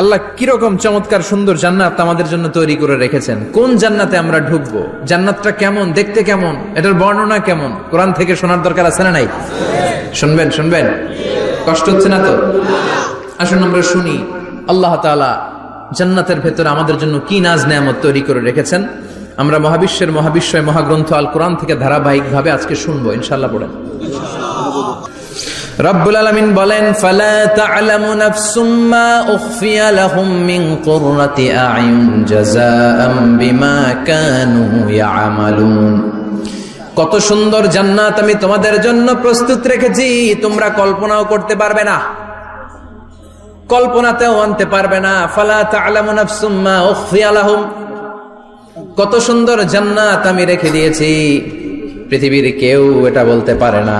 আল্লাহ কিরকম চমৎকার সুন্দর জান্নাত আমাদের জন্য তৈরি করে রেখেছেন। কোন জান্নাতে আমরা ঢুকবো, জান্নাতটা কেমন, দেখতে কেমন, এটার বর্ণনা কেমন, কোরআন থেকে শোনার দরকার আছে না নাই? শুনবেন শুনবেন, কষ্ট হচ্ছে না তো? আসুন আমরা শুনি আল্লাহ তাআলা জান্নাতের ভেতরে আমাদের জন্য কি নাজ নেয়ামত তৈরি করে রেখেছেন। আমরা মহাবিশ্বের মহাবিশ্বয় মহাগ্রন্থ আল কোরআন থেকে ধারাবাহিকভাবে আজকে শুনবো ইনশাআল্লাহ। পড়েন। রব্বুল আলামিন বলেন, ফালা তা'লামু নাফসুম মা উখফিয়া লাহুম মিন কুররাতি আ'য়ুন জাযাআম বিমা কানু ইয়া'মালুন। কত সুন্দর জান্নাত আমি তোমাদের জন্য প্রস্তুত রেখেছি, তোমরা কল্পনাও করতে পারবে না, কল্পনাতেও আনতে পারবে না। ফালা তা'লামু নাফসুম মা উখফিয়া লাহুম, কত সুন্দর জান্নাত আমি রেখে দিয়েছি, পৃথিবীর কেউ এটা বলতে পারে না।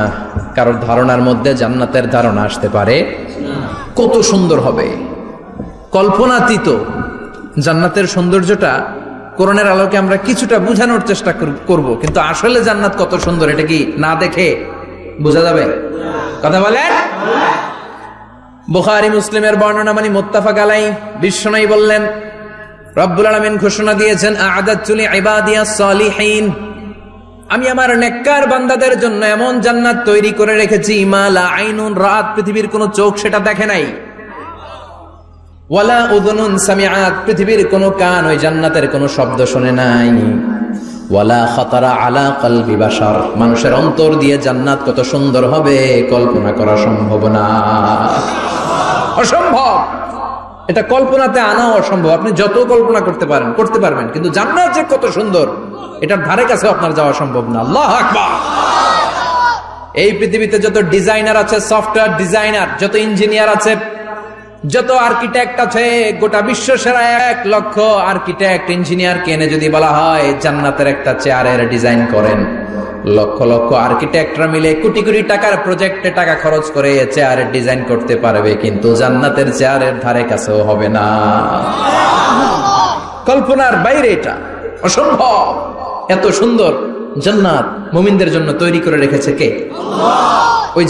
কারোর ধারণার মধ্যে জান্নাতের ধারণা আসতে পারে কত সুন্দর হবে, কল্পনাতীত জান্নাতের সৌন্দর্যটা কোরআনের আলোকে আমরা কিছুটা বোঝানোর চেষ্টা করব, কিন্তু আসলে জান্নাত কত সুন্দর এটা কি না দেখে বোঝা যাবে? কথা বলেন। বুখারী মুসলিমের বর্ণনা মানে মুত্তাফাক আলাইহি, বিশ্বনবী বললেন, রব্বুল আলামিন ঘোষণা দিয়েছেন, আ'আদাতু লিইবাদিয়াস সালিহিন, আমি আমার নেককার বান্দাদের জন্য এমন জান্নাত তৈরি করে রেখেছি, মা লা আইনুন রাত, পৃথিবীর কোন চোখ সেটা দেখে নাই, ওয়ালা উযুনুন সামিআত, পৃথিবীর কোন কান ওই জান্নাতের কোন শব্দ শুনে নাই, ওয়ালা খাতারা আলা কলবি বাশার, মানুষের অন্তর দিয়ে জান্নাত কত সুন্দর হবে কল্পনা করা সম্ভব না, অসম্ভব। এটা কল্পনাতে আনাও অসম্ভব। আপনি যত কল্পনা করতে পারেন করতে পারবেন, কিন্তু জান্নাত যে কত সুন্দর এটার ধারে কাছে আপনার যাওয়া সম্ভব না। আল্লাহু আকবার। এই পৃথিবীতে যত ডিজাইনার আছে, সফটওয়্যার ডিজাইনার, যত ইঞ্জিনিয়ার আছে, যত আর্কিটেক্ট আছে, গোটা বিশ্ব সেরা 1 লক্ষ আর্কিটেক্ট ইঞ্জিনিয়ার কেনে যদি বলা হয় জান্নাতের একটা চেয়ারের ডিজাইন করেন, লক্ষ লক্ষ আর্কিটেক্টরা মিলে কোটি কোটি টাকার প্রজেক্টে টাকা খরচ করে চেয়ারের ডিজাইন করতে পারবে, কিন্তু জান্নাতের চেয়ারের ধারে কাছেও হবে না। কল্পনার বাইরে, এটা অসম্ভব। এত সুন্দর জান্নাত মুমিনদের জন্য তৈরি করে রেখেছে কে? আল্লাহ। ওই